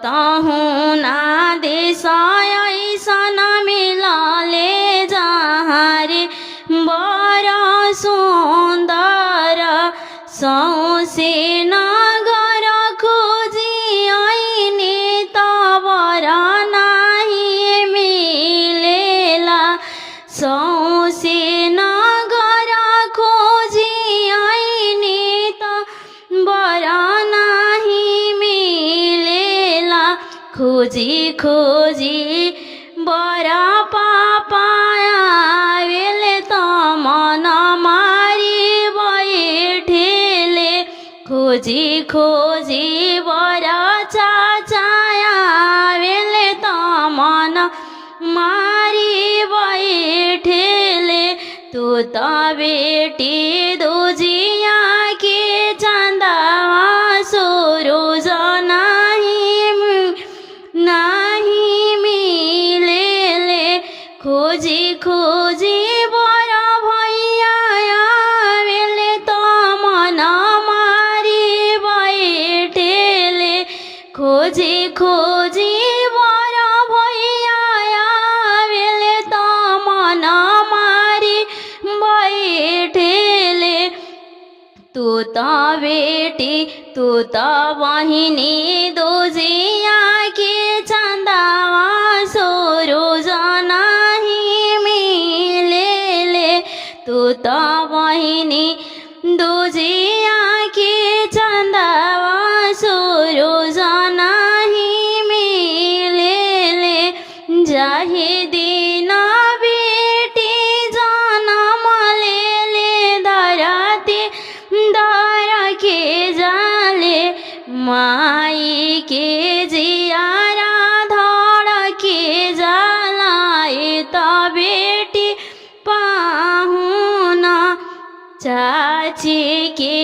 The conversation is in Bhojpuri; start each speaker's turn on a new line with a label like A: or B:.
A: कतहु ना देश ऐसन मिलले जहाँ रे बर सुन्दर सौसे नगर खोजी ऐनी तबर नाही मिलेला सौसे नगर खोजी ऐनी तबर नाही मिलेला खोजी खोजी बरा पापाया वेले त मन मारी बैठेले खोजी खोजी बरा चाचाया वेले त मन मारी बैठेले तू त बेटी दूजिया के चंदा सुरुज नाही मिलेले खोजी खोजी बर भैया आवेले त मन मारी बैठेले खोजी खोजी बर भैया आवेले त मन मारी बैठेले तू त बेटी तू त बहिनी दूजिया के चंदावा सुरुज नाही मिलेले तू त बहिनी दूजिया के चंदावा सुरुज नाही मिलेले जाहि दिन बेटी जनम लेले धरती दर के जाले माई के जियारा धड़ के जलाए त बेटी पाहुना चाची के